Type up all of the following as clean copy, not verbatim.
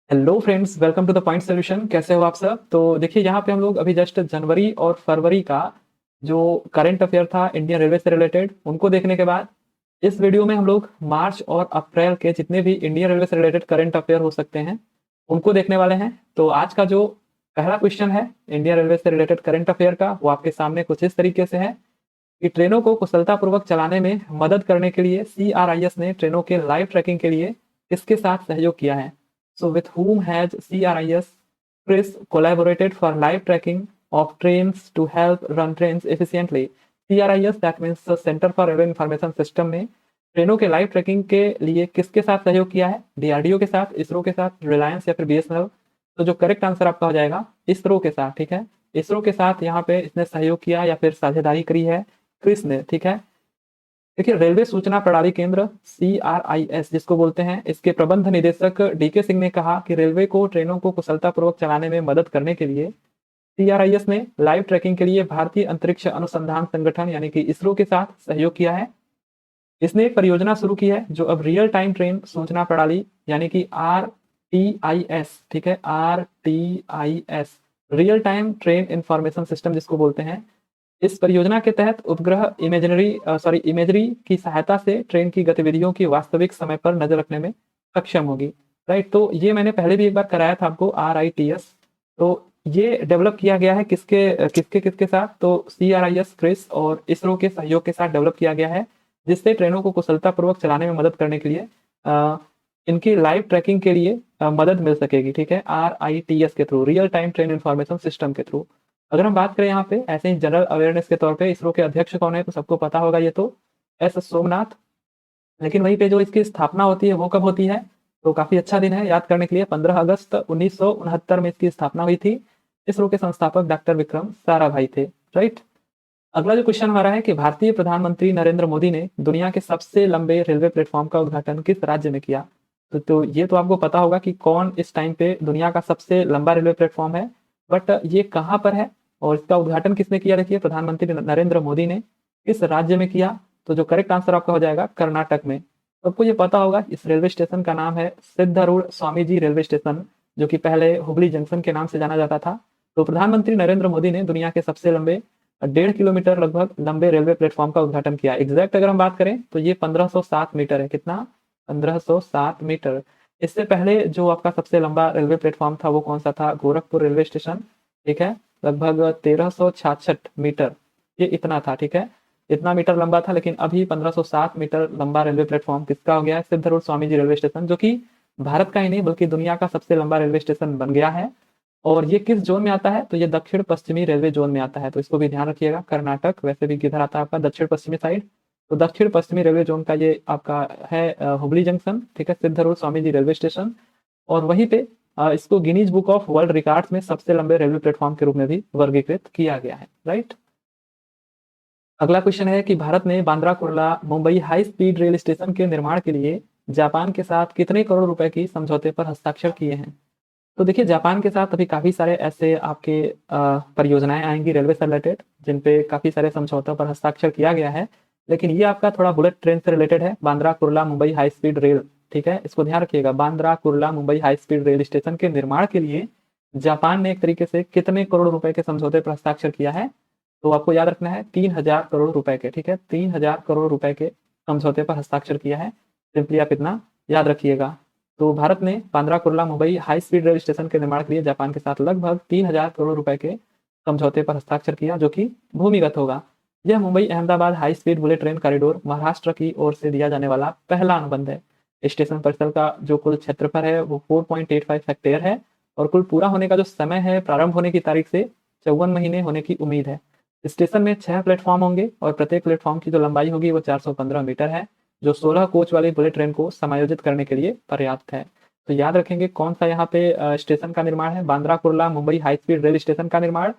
Hello friends, welcome to the point solution. कैसे हो आप सब? तो देखिए, यहाँ पे हम लोग अभी जस्ट जनवरी और फरवरी का जो करंट अफेयर था इंडियन रेलवे से रिलेटेड, उनको देखने के बाद इस वीडियो में हम लोग मार्च और अप्रैल के जितने भी इंडियन रेलवे से रिलेटेड करंट अफेयर हो सकते हैं उनको देखने वाले हैं। तो आज का जो पहला क्वेश्चन है इंडियन रेलवे से रिलेटेड करंट अफेयर का, वो आपके सामने कुछ इस तरीके से है कि ट्रेनों को कुशलतापूर्वक चलाने में मदद करने के लिए CRIS ने ट्रेनों के लाइव ट्रैकिंग के लिए किसके साथ सहयोग किया है? So with whom has CRIS CRIS collaborated for live tracking of trains to help run trains efficiently? CRIS that means Center for Railway Information System ने ट्रेनों के लाइव ट्रैकिंग के लिए किसके साथ सहयोग किया है? DRDO के साथ, इसरो के साथ, रिलायंस या फिर BSNL? तो जो करेक्ट आंसर आपका हो जाएगा इसरो के साथ। ठीक है, इसरो के साथ यहाँ पे इसने सहयोग किया या फिर साझेदारी करी है क्रिस ने। ठीक है, देखिए, रेलवे सूचना प्रणाली केंद्र CRIS जिसको बोलते हैं, इसके प्रबंध निदेशक DK सिंह ने कहा कि रेलवे को ट्रेनों को कुशलतापूर्वक चलाने में मदद करने के लिए CRIS ने लाइव ट्रैकिंग के लिए भारतीय अंतरिक्ष अनुसंधान संगठन यानी कि इसरो के साथ सहयोग किया है। इसने एक परियोजना शुरू की है जो अब रियल टाइम ट्रेन सूचना प्रणाली यानी कि RTIS, ठीक है, RTIS real time train information system जिसको बोलते हैं, इस परियोजना के तहत उपग्रह इमेजरी की सहायता से ट्रेन की गतिविधियों की वास्तविक समय पर नजर रखने में सक्षम होगी। राइट, तो ये मैंने पहले भी एक बार कराया था आपको, RITS। तो ये डेवलप किया गया है किसके किसके किसके साथ? तो CRIS, क्रिस और इसरो के सहयोग के साथ डेवलप किया गया है, जिससे ट्रेनों को कुशलतापूर्वक चलाने में मदद करने के लिए इनकी लाइव ट्रैकिंग के लिए मदद मिल सकेगी। ठीक है, RITS के through, real time train information system के थ्रू। अगर हम बात करें यहाँ पे ऐसे ही जनरल अवेयरनेस के तौर पे, इसरो के अध्यक्ष कौन है तो सबको पता होगा, ये तो S सोमनाथ। लेकिन वहीं पे जो इसकी स्थापना होती है वो कब होती है? तो काफी अच्छा दिन है याद करने के लिए, 15 अगस्त 1969 में इसकी स्थापना हुई थी। इसरो के संस्थापक डॉक्टर विक्रम साराभाई थे। राइट, अगला जो क्वेश्चन हमारा है कि भारतीय प्रधानमंत्री नरेंद्र मोदी ने दुनिया के सबसे लंबे रेलवे प्लेटफॉर्म का उद्घाटन किस राज्य में किया? तो ये तो आपको पता होगा कि कौन इस टाइम पे दुनिया का सबसे लंबा रेलवे प्लेटफॉर्म है, बट ये कहाँ पर है और इसका उद्घाटन किसने किया? देखिए, प्रधानमंत्री नरेंद्र मोदी ने किस राज्य में किया? तो जो करेक्ट आंसर आपका हो जाएगा कर्नाटक में। सबको ये पता होगा, इस रेलवे स्टेशन का नाम है सिद्धारूढ़ स्वामीजी रेलवे स्टेशन, जो कि पहले हुबली जंक्शन के नाम से जाना जाता था। तो प्रधानमंत्री नरेंद्र मोदी ने दुनिया के सबसे लंबे 1.5 किलोमीटर लगभग लंबे रेलवे प्लेटफॉर्म का उद्घाटन किया। एग्जैक्ट अगर हम बात करें तो ये 1507 मीटर है। कितना? 1507 मीटर। इससे पहले जो आपका सबसे लंबा रेलवे प्लेटफॉर्म था वो कौन सा था? Gorakhpur railway station. ठीक है, लगभग 1366 मीटर, ये इतना था। ठीक है, इतना मीटर लंबा था। लेकिन अभी 1507 मीटर लंबा रेलवे प्लेटफॉर्म किसका हो गया है? सिद्धारूढ़ स्वामी जी रेलवे स्टेशन, जो कि भारत का ही नहीं बल्कि दुनिया का सबसे लंबा रेलवे स्टेशन बन गया है। और ये किस जोन में आता है? तो ये दक्षिण पश्चिमी रेलवे जोन में आता है, तो इसको भी ध्यान रखिएगा। कर्नाटक वैसे भी किधर आता है आपका? दक्षिण पश्चिमी साइड। तो दक्षिण पश्चिमी रेलवे जोन का ये आपका है हुबली जंक्शन। ठीक है, सिद्धारूढ़ स्वामी जी रेलवे स्टेशन। और वहीं पे इसको Guinness book of world records में सबसे लंबे रेलवे प्लेटफॉर्म के रूप में भी वर्गीकृत किया गया है। राइट, अगला क्वेश्चन है कि भारत ने Bandra Kurla Mumbai high speed rail station के निर्माण के लिए जापान के साथ कितने करोड़ रुपए की समझौते पर हस्ताक्षर किए हैं? तो देखिए, जापान के साथ अभी काफी सारे ऐसे आपके परियोजनाएं आएंगी रेलवे से रिलेटेड, जिन पे काफी सारे समझौतों पर हस्ताक्षर किया गया है। लेकिन ये आपका थोड़ा बुलेट ट्रेन से रिलेटेड है, Bandra Kurla Mumbai high speed rail. ठीक है, इसको ध्यान रखिएगा। Bandra Kurla Mumbai high speed rail station के निर्माण के लिए जापान ने एक तरीके से कितने करोड़ रुपए के समझौते पर हस्ताक्षर किया है? तो आपको याद रखना है 3000 करोड़ रुपए के। ठीक है, 3000 करोड़ रुपए के समझौते पर हस्ताक्षर किया है। सिंपली आप इतना याद रखिएगा। तो भारत ने Bandra Kurla Mumbai high speed rail station के निर्माण के लिए जापान के साथ लगभग 3000 करोड़ रुपए के समझौते पर हस्ताक्षर किया, जो कि भूमिगत होगा। यह Mumbai Ahmedabad high speed bullet train corridor Maharashtra की ओर से दिया जाने वाला पहला अनुबंध है। स्टेशन परिसर का जो कुल क्षेत्रफल है वो 4.85 हेक्टेयर है और कुल पूरा होने का जो समय है प्रारंभ होने की तारीख से 54 महीने होने की उम्मीद है। स्टेशन में 6 प्लेटफॉर्म होंगे और प्रत्येक प्लेटफॉर्म की जो लंबाई होगी वो 415 मीटर है, जो 16 कोच वाली बुलेट ट्रेन को समायोजित करने के लिए पर्याप्त है। तो याद रखेंगे कौन सा यहाँ पे स्टेशन का निर्माण है? Bandra Kurla Mumbai high speed rail station का निर्माण।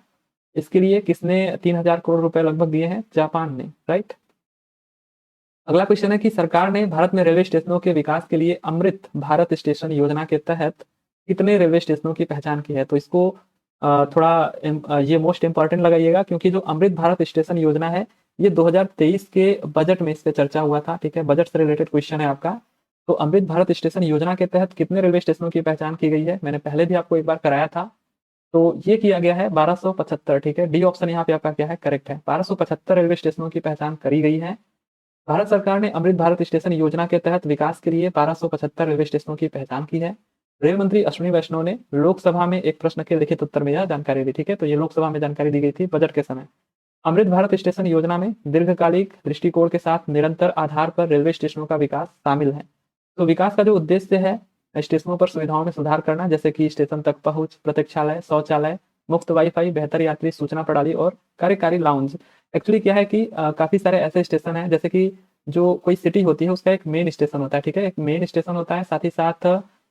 इसके लिए किसने 3000 करोड़ रुपए लगभग दिए हैं? जापान ने। राइट, अगला क्वेश्चन है कि सरकार ने भारत में रेलवे स्टेशनों के विकास के लिए अमृत भारत स्टेशन योजना के तहत कितने रेलवे स्टेशनों की पहचान की है? तो इसको ये मोस्ट इंपॉर्टेंट लगाइएगा, क्योंकि जो अमृत भारत स्टेशन योजना है ये 2023 के बजट में इस पे चर्चा हुआ था। ठीक है, बजट से रिलेटेड क्वेश्चन है आपका। तो अमृत भारत स्टेशन योजना के तहत कितने रेलवे स्टेशनों की पहचान की गई है? मैंने पहले भी आपको एक बार कराया था। तो ये किया गया है 1275, ठीक है। डी ऑप्शन यहाँ पे आपका क्या है, करेक्ट है। 1275 रेलवे स्टेशनों की पहचान करी गई है। भारत सरकार ने अमृत भारत स्टेशन योजना के तहत विकास के लिए 1275 रेलवे स्टेशनों की पहचान की है। रेल मंत्री अश्विनी वैष्णव ने लोकसभा में एक प्रश्न के लिखित उत्तर में यह जानकारी दी, ठीक है। तो ये लोकसभा में जानकारी दी गई थी बजट के समय। अमृत भारत स्टेशन योजना में दीर्घकालिक दृष्टिकोण के साथ निरंतर आधार पर रेलवे स्टेशनों का विकास शामिल है। तो विकास का जो उद्देश्य है, स्टेशनों पर सुविधाओं में सुधार करना, जैसे कि स्टेशन तक पहुंच, प्रतीक्षालय, शौचालय, मुफ्त वाईफाई, बेहतर यात्री सूचना प्रणाली और कार्यकारी लाउंज। एक्चुअली क्या है कि काफी सारे ऐसे स्टेशन हैं, जैसे कि जो कोई सिटी होती है उसका एक मेन स्टेशन होता है, ठीक है। एक मेन स्टेशन होता है, साथ ही साथ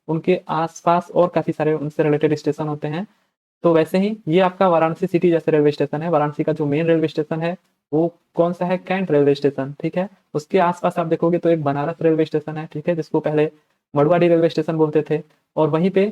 उनके आसपास और काफी सारे उनसे रिलेटेड स्टेशन होते हैं। तो वैसे ही ये आपका वाराणसी सिटी जैसे रेलवे स्टेशन है। वाराणसी का जो मेन रेलवे स्टेशन है वो कौन सा है, कैंट रेलवे स्टेशन, ठीक है। उसके आसपास आप देखोगे तो एक बनारस रेलवे स्टेशन है, ठीक है, जिसको पहले मड़ुआडी रेलवे स्टेशन बोलते थे। और वहीं पे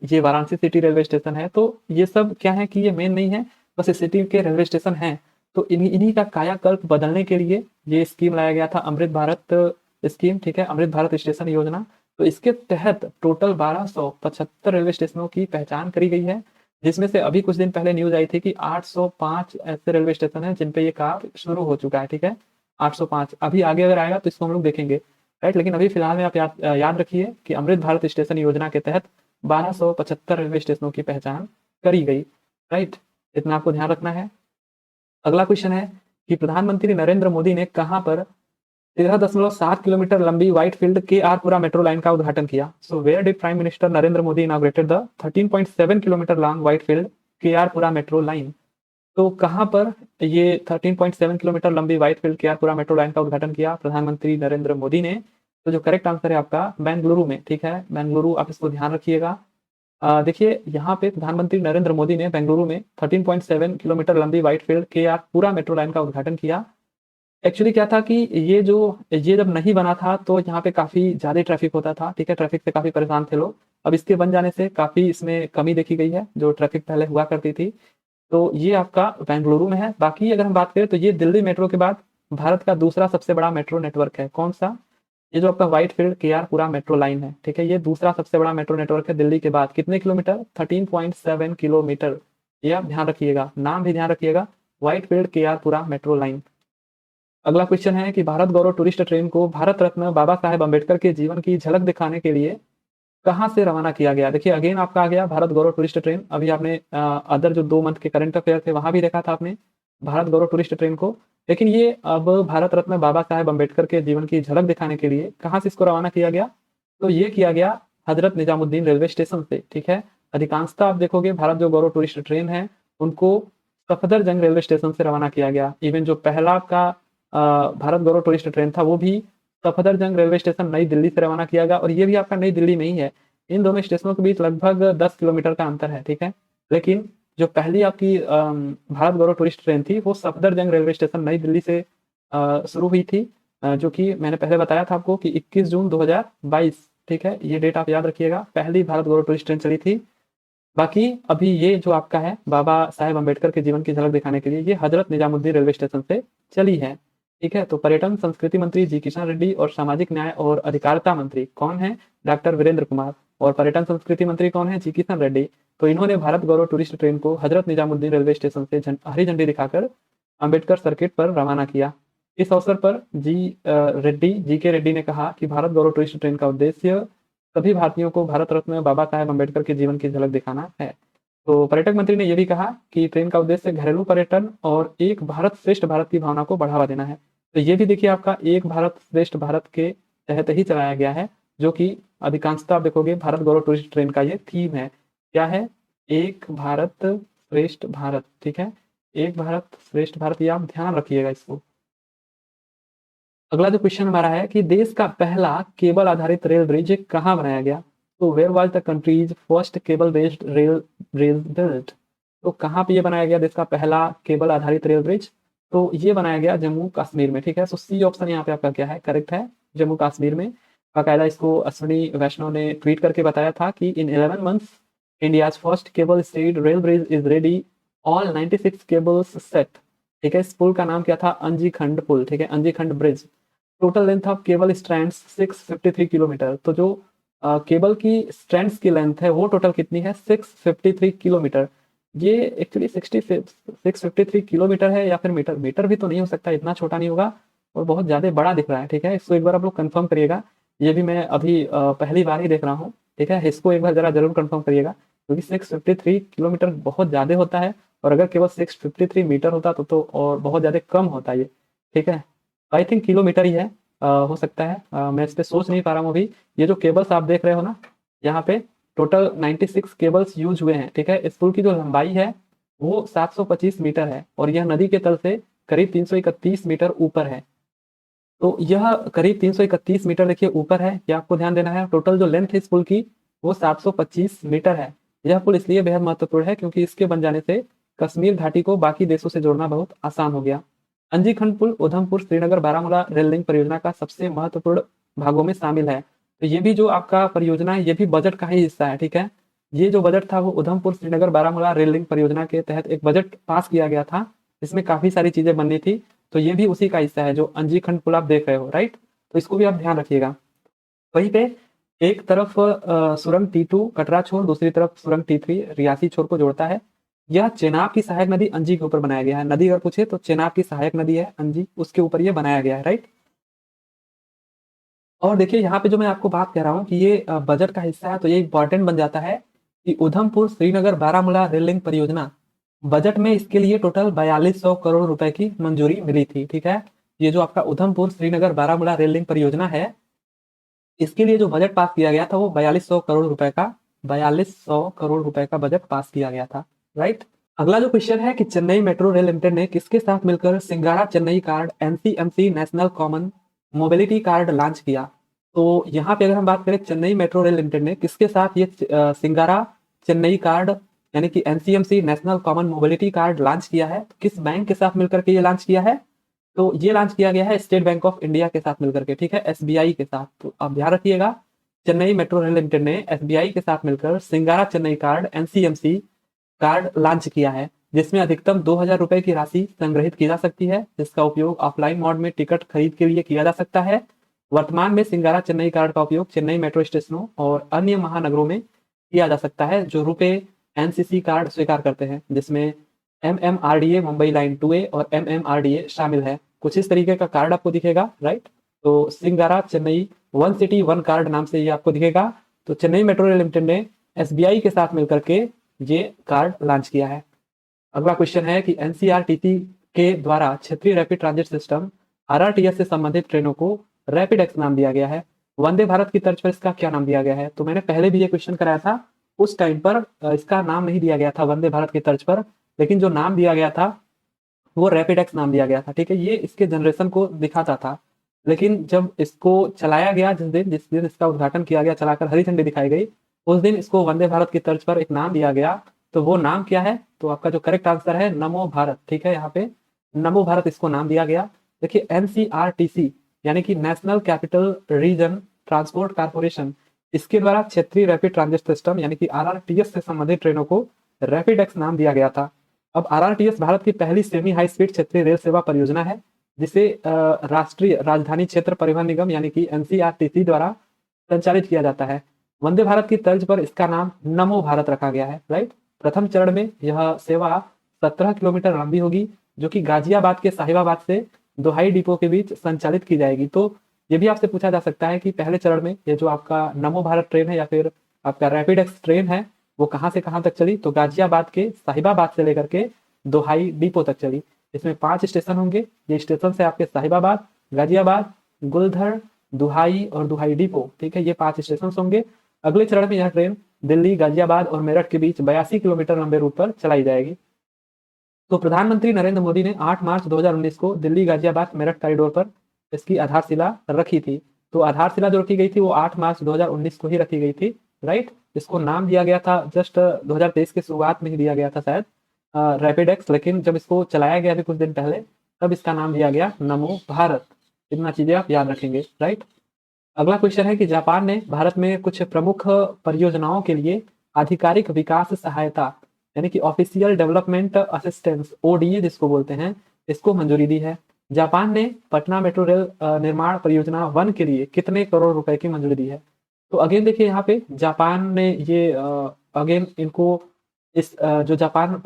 ये वाराणसी सिटी रेलवे स्टेशन है। तो ये सब क्या है कि ये मेन नहीं है, बस इस सिटी के रेलवे स्टेशन हैं। तो इन्हीं का कायाकल्प बदलने के लिए ये स्कीम लाया गया था, अमृत भारत स्कीम, ठीक है, अमृत भारत स्टेशन योजना। तो इसके तहत टोटल 1275 रेलवे स्टेशनों की पहचान करी गई है, जिसमें से अभी कुछ दिन पहले न्यूज आई थी कि 805 ऐसे रेलवे स्टेशन हैं जिन पे ये काम शुरू हो चुका है, ठीक है। 805 अभी आगे अगर आएगा तो इसको हम लोग देखेंगे, राइट। लेकिन अभी फिलहाल में आप याद रखिए कि अमृत भारत स्टेशन योजना के तहत 1275 रेलवे स्टेशनों की पहचान करी गई, राइट। इतना आपको ध्यान रखना है। अगला क्वेश्चन है कि प्रधानमंत्री नरेंद्र मोदी ने कहां पर 13.7 किलोमीटर लंबी Whitefield K R Pura metro line का उद्घाटन किया? So where did prime minister Narendra Modi inaugurated the 13.7 kilometre long Whitefield K R Pura metro line? तो कहां पर ये 13.7 किलोमीटर लंबी Whitefield K R Pura metro line का उद्घाटन किया प्रधानमंत्री नरेंद्र मोदी ने? तो जो करेक्ट आंसर है आपका बेंगलुरु में, ठीक है, बेंगलुरु। आप इसको ध्यान रखिएगा। देखिए यहाँ पे प्रधानमंत्री नरेंद्र मोदी ने बेंगलुरु में 13.7 किलोमीटर लंबी व्हाइटफील्ड के आर पूरा मेट्रो लाइन का उद्घाटन किया। एक्चुअली क्या था कि ये जब नहीं बना था तो यहाँ पे काफ़ी ज़्यादा ट्रैफिक होता था, ठीक है, ट्रैफिक से काफ़ी परेशान थे लोग। अब इसके बन जाने से काफ़ी इसमें कमी देखी गई है, जो ट्रैफिक पहले हुआ करती थी। तो ये आपका बेंगलुरु में है। बाकी अगर हम बात करें तो ये दिल्ली मेट्रो के बाद भारत का दूसरा सबसे बड़ा मेट्रो नेटवर्क है। कौन सा? ये जो आपका व्हाइटफील्ड के आर पूरा मेट्रो लाइन है, ठीक है, ये दूसरा सबसे बड़ा मेट्रो नेटवर्क है दिल्ली के बाद। कितने किलोमीटर? 13.7 किलोमीटर। ये आप ध्यान रखिएगा, नाम भी ध्यान रखिएगा, व्हाइटफील्ड के आर पूरा मेट्रो लाइन। अगला क्वेश्चन है कि भारत गौरव टूरिस्ट ट्रेन को भारत रत्न बाबा साहेब अम्बेडकर के जीवन की झलक दिखाने के लिए कहाँ से रवाना किया गया? देखिए अगेन आपका आ गया भारत गौरव टूरिस्ट ट्रेन। अभी आपने अदर जो 2 मंथ के करंट अफेयर थे वहां भी देखा था आपने भारत गौरव टूरिस्ट ट्रेन को। लेकिन ये अब भारत रत्न बाबा साहेब अम्बेडकर के जीवन की झलक दिखाने के लिए कहाँ से इसको रवाना किया गया? तो ये किया गया हजरत निजामुद्दीन रेलवे स्टेशन से, ठीक है। अधिकांशतः आप देखोगे भारत जो गौरव टूरिस्ट ट्रेन है उनको सफदरजंग रेलवे स्टेशन से रवाना किया गया। इवन जो पहला आपका भारत गौरव टूरिस्ट ट्रेन था वो भी सफदरजंग रेलवे स्टेशन नई दिल्ली से रवाना किया गया, और ये भी आपका नई दिल्ली में ही है। इन दोनों स्टेशनों के बीच लगभग 10 किलोमीटर का अंतर है, ठीक है। लेकिन जो पहली आपकी भारत गौरव टूरिस्ट ट्रेन थी वो सफदरजंग रेलवे स्टेशन नई दिल्ली से शुरू हुई थी, जो कि मैंने पहले बताया था आपको कि 21 जून 2022, ठीक है, ये डेट आप याद रखिएगा, पहली भारत गौरव टूरिस्ट ट्रेन चली थी। बाकी अभी ये जो आपका है बाबा साहेब अम्बेडकर के जीवन की झलक दिखाने के लिए ये हजरत निजामुद्दीन रेलवे स्टेशन से चली है, ठीक है। तो पर्यटन संस्कृति मंत्री जी किशन रेड्डी और सामाजिक न्याय और अधिकारिता मंत्री कौन है? डॉक्टर वीरेंद्र कुमार। और पर्यटन संस्कृति मंत्री कौन है? जी किशन रेड्डी। तो इन्होंने भारत गौरव टूरिस्ट ट्रेन को हजरत निजामुद्दीन रेलवे स्टेशन से हरी झंडी दिखाकर अम्बेडकर सर्किट पर रवाना किया। इस अवसर पर जी के रेड्डी ने कहा कि भारत गौरव टूरिस्ट ट्रेन का उद्देश्य सभी भारतीयों को भारत रत्न बाबा साहेब अम्बेडकर के जीवन की झलक दिखाना है। तो पर्यटक मंत्री ने यह भी कहा कि ट्रेन का उद्देश्य घरेलू पर्यटन और एक भारत श्रेष्ठ भारत की भावना को बढ़ावा देना है। तो ये भी देखिए आपका एक भारत श्रेष्ठ भारत के तहत ही चलाया गया है, जो कि अधिकांशतः आप देखोगे भारत गौरव टूरिस्ट ट्रेन का ये थीम है। क्या है? एक भारत श्रेष्ठ भारत, ठीक है, एक भारत श्रेष्ठ भारत, ये आप ध्यान रखिएगा इसको। अगला जो क्वेश्चन हमारा है कि देश का पहला केबल आधारित रेल ब्रिज कहाँ बनाया गया? तो where was the country's first cable based rail bridge built? तो कहाँ पे ये बनाया गया देश का पहला केबल आधारित रेल ब्रिज? तो ये बनाया गया जम्मू कश्मीर में, ठीक है। सो सी ऑप्शन यहाँ पे आपका क्या है, करेक्ट है, जम्मू कश्मीर में। बाकायदा इसको अश्विनी वैष्णव ने ट्वीट करके बताया था कि इन 11 months India's first cable stayed rail bridge is ready, all 96 cables set, ठीक है। इस पुल का नाम क्या था? अंजी खंड पुल, ठीक है, अंजी खंड bridge. Total length of cable strands 653 kilometre. तो जो केबल की स्ट्रैंड्स की लेंथ है वो टोटल कितनी है, 653 किलोमीटर। ये एक्चुअली 653 किलोमीटर है या फिर मीटर, मीटर भी तो नहीं हो सकता, इतना छोटा नहीं होगा और बहुत ज़्यादा बड़ा दिख रहा है। ठीक है, इसको एक बार आप लोग कंफर्म करिएगा। ये भी मैं अभी पहली बार ही देख रहा हूँ। ठीक है, इसको एक बार जरा जरूर कंफर्म करिएगा, क्योंकि 653 किलोमीटर बहुत ज़्यादा होता है, और अगर केवल 653 मीटर होता तो और बहुत ज़्यादा कम होता ये। ठीक है, आई थिंक किलोमीटर ही है, हो सकता है, मैं इस पे सोच नहीं पा रहा हूँ अभी। ये जो केबल्स आप देख रहे हो ना, यहाँ पे टोटल 96 केबल्स यूज हुए हैं। ठीक है, इस पुल की जो लंबाई है वो 725 मीटर है, और यह नदी के तल से करीब 331 मीटर ऊपर है। तो यह करीब 331 मीटर देखिए ऊपर है, ये आपको ध्यान देना है। टोटल जो लेंथ है इस पुल की वो 725 मीटर है। यह पुल इसलिए बेहद महत्वपूर्ण है क्योंकि इसके बन जाने से कश्मीर घाटी को बाकी देशों से जोड़ना बहुत आसान हो गया। अंजी खंड पुल उधमपुर श्रीनगर बारामूला रेल लिंक परियोजना का सबसे महत्वपूर्ण भागों में शामिल है। तो ये भी जो आपका परियोजना है ये भी बजट का ही हिस्सा है। ठीक है, ये जो बजट था वो उधमपुर श्रीनगर बारामूला रेल लिंक परियोजना के तहत एक बजट पास किया गया था, इसमें काफी सारी चीजें बननी थी। तो ये भी उसी का हिस्सा है जो अंजी खंड पुल आप देख रहे हो, राइट। तो इसको भी आप ध्यान रखिएगा। वहीं पे एक तरफ सुरंग T2 कटरा छोर, दूसरी तरफ सुरंग T3 रियासी छोर को जोड़ता है। यह चेनाब की सहायक नदी अंजी के ऊपर बनाया गया है। नदी अगर पूछे तो चेनाब की सहायक नदी है अंजी, उसके ऊपर ये बनाया गया है, राइट। और देखिए यहाँ पे जो मैं आपको बात कह रहा हूँ कि ये बजट का हिस्सा है, तो ये इंपॉर्टेंट बन जाता है कि उधमपुर श्रीनगर बारामूला रेल लिंक परियोजना, बजट में इसके लिए टोटल 4200 करोड़ रुपए की मंजूरी मिली थी। ठीक है, ये जो आपका उधमपुर श्रीनगर बारामूला रेल लिंक परियोजना है, इसके लिए जो बजट पास किया गया था वो 4200 करोड़ रुपए का 4200 करोड़ रुपए का बजट पास किया गया था, राइट। अगला जो क्वेश्चन है कि चेन्नई मेट्रो रेल लिमिटेड ने किसके साथ मिलकर Singara Chennai card NCMC national common mobility card launch किया। तो यहाँ पे अगर हम बात करें चेन्नई मेट्रो रेल लिमिटेड ने किसके साथ ये सिंगारा चेन्नई कार्ड यानी कि NCMC national common mobility card launch किया है, तो किस बैंक के साथ मिलकर के ये लॉन्च किया है, तो ये लॉन्च किया गया है स्टेट बैंक ऑफ इंडिया के साथ मिलकर के। ठीक है, एसबीआई के साथ। तो आप ध्यान रखिएगा, चेन्नई मेट्रो रेल लिमिटेड ने एसबीआई के साथ मिलकर Singara Chennai card NCMC card launch किया है, जिसमें अधिकतम 2000 रुपए की राशि संग्रहित की जा सकती है, जिसका उपयोग ऑफलाइन मोड में टिकट खरीद के लिए किया जा सकता है। वर्तमान में सिंगारा चेन्नई कार्ड का उपयोग चेन्नई मेट्रो स्टेशनों और अन्य महानगरों में किया जा सकता है जो रुपए एनसीसी कार्ड स्वीकार करते हैं, जिसमें एमएमआरडीए मुंबई लाइन 2A और एमएमआरडीए शामिल है। कुछ इस तरीके का कार्ड आपको दिखेगा, राइट। तो Singara Chennai one city one card नाम से ये आपको दिखेगा। तो चेन्नई मेट्रो रेल लिमिटेड ने एसबीआई के साथ मिलकर के ये कार्ड लॉन्च किया है। अगला क्वेश्चन है कि एनसीआरटीसी के द्वारा क्षेत्रीय रैपिड ट्रांजिट सिस्टम आरआरटीएस से संबंधित ट्रेनों को रैपिड एक्स नाम दिया गया है। वंदे भारत की तर्ज पर इसका क्या नाम दिया गया है, तो मैंने पहले भी ये क्वेश्चन कराया था, उस टाइम पर इसका नाम नहीं दिया गया था वंदे भारत की तर्ज पर, लेकिन जो नाम दिया गया था वो रैपिड एक्स नाम दिया गया था। ठीक है, ये इसके जनरेशन को दिखाता था, लेकिन जब इसको चलाया गया, जिस दिन इसका उद्घाटन किया गया, चलाकर हरी झंडी दिखाई गई, उस दिन इसको वंदे भारत की तर्ज पर एक नाम दिया गया। तो वो नाम क्या है, तो आपका जो करेक्ट आंसर है नमो भारत। ठीक है, यहाँ पे नमो भारत इसको नाम दिया गया। देखिए एनसीआरटीसी यानी कि national capital region transport corporation, इसके द्वारा क्षेत्रीय रैपिड ट्रांजिट सिस्टम यानी कि आरआरटीएस से संबंधित ट्रेनों को रैपिड एक्स नाम दिया गया था। अब आरआरटीएस भारत की पहली सेमी हाई स्पीड क्षेत्रीय रेल सेवा परियोजना है, जिसे राष्ट्रीय राजधानी क्षेत्र परिवहन निगम यानी कि एनसीआरटीसी द्वारा संचालित किया जाता है। वंदे भारत की तर्ज पर इसका नाम नमो भारत रखा गया है, राइट। प्रथम चरण में यह सेवा 17 किलोमीटर लंबी होगी, जो कि गाजियाबाद के साहिबाबाद से दोहाई डिपो के बीच संचालित की जाएगी। तो ये भी आपसे पूछा जा सकता है कि पहले चरण में ये जो आपका नमो भारत ट्रेन है या फिर आपका रैपिड एक्स ट्रेन है वो कहाँ से कहाँ तक चली, तो गाजियाबाद के साहिबाबाद से लेकर के दोहाई डिपो तक चली। इसमें 5 स्टेशन होंगे, ये स्टेशन से आपके साहिबाबाद, गाजियाबाद, गुलधर, दुहाई और दुहाई डिपो। ठीक है, ये 5 स्टेशन होंगे। अगले चरण में यह ट्रेन दिल्ली, गाजियाबाद और मेरठ के बीच 82 किलोमीटर लंबे रूट पर चलाई जाएगी। तो प्रधानमंत्री नरेंद्र मोदी ने 8 मार्च 2019 को दिल्ली गाजियाबाद मेरठ कॉरिडोर पर इसकी आधारशिला रखी थी। तो आधारशिला जो रखी गई थी वो 8 मार्च 2019 को ही रखी गई थी, राइट। इसको नाम दिया गया था जस्ट 2023 के शुरुआत में ही दिया गया था शायद रैपिड एक्स, लेकिन जब इसको चलाया गया अभी कुछ दिन पहले तब इसका नाम दिया गया नमो भारत। इतना चीजें आप याद रखेंगे, राइट। अगला क्वेश्चन है कि जापान ने भारत में कुछ प्रमुख परियोजनाओं के लिए आधिकारिक विकास सहायता यानी कि ऑफिशियल डेवलपमेंट असिस्टेंस ओडीए जिसको बोलते हैं, इसको मंजूरी दी है। जापान ने पटना मेट्रो रेल निर्माण परियोजना 1 के लिए कितने करोड़ रुपए की मंजूरी दी है? तो अगेन देखिए यहाँ पे जापान ने ये अगेन इनको इस जो जापान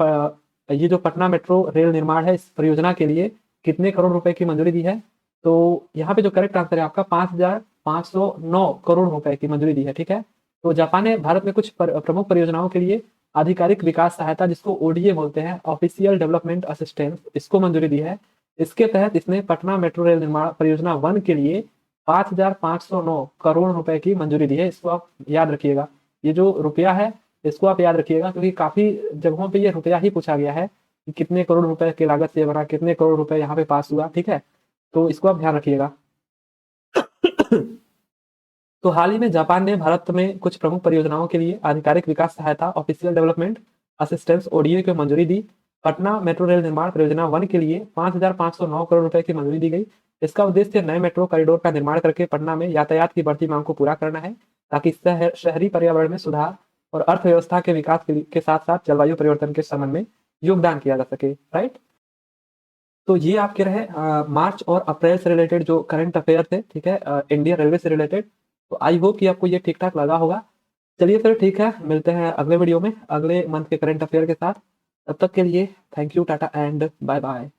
ये जो पटना मेट्रो रेल निर्माण है इस परियोजना के लिए कितने करोड़ रुपए की मंजूरी दी है? तो यहाँ पे जो करेक्ट आंसर है आपका 5,509 करोड़ रुपए की मंजूरी दी है, ठीक है? तो जापान ने भारत में कुछ प्रमुख परियोजनाओं के लिए आधिकारिक विकास सहायता जिसको ओडीए बोलते हैं, ऑफिशियल डेवलपमेंट असिस्टेंस, इसको मंजूरी दी है। इसके तहत इसने पटना मेट्रो रेल निर्माण परियोजना 1 के लिए 5,509 करोड़ रुपए की मंजूरी दी है। इसको आप याद रखिएगा। ये जो रुपया है इसको आप याद रखिएगा क्योंकि काफी जगहों पे ये रुपया ही पूछा गया है कि कितने करोड़ रुपए की लागत से बना, कितने करोड़ रुपए यहाँ पे पास हुआ, ठीक है? तो इसको आप ध्यान रखिएगा। तो हाल ही में जापान ने भारत में कुछ प्रमुख परियोजनाओं के लिए आधिकारिक विकास सहायता ऑफिशियल डेवलपमेंट असिस्टेंस ओडीए को मंजूरी दी। पटना मेट्रो रेल निर्माण परियोजना 1 के लिए 5,509 करोड़ रुपए की मंजूरी दी गई। इसका उद्देश्य नए मेट्रो कॉरिडोर का निर्माण करके पटना में यातायात की बढ़ती मांग को पूरा करना है ताकि शहरी पर्यावरण में सुधार और अर्थव्यवस्था के विकास के साथ साथ जलवायु परिवर्तन के संबंध में योगदान किया जा सके, राइट? तो ये आपके रहे मार्च और अप्रैल से रिलेटेड जो करंट अफेयर थे, ठीक है, इंडियन रेलवे से रिलेटेड। तो आई होप कि आपको ये ठीक ठाक लगा होगा। चलिए फिर ठीक है, मिलते हैं अगले वीडियो में अगले मंथ के करंट अफेयर के साथ। तब तक के लिए thank you, tata and bye bye.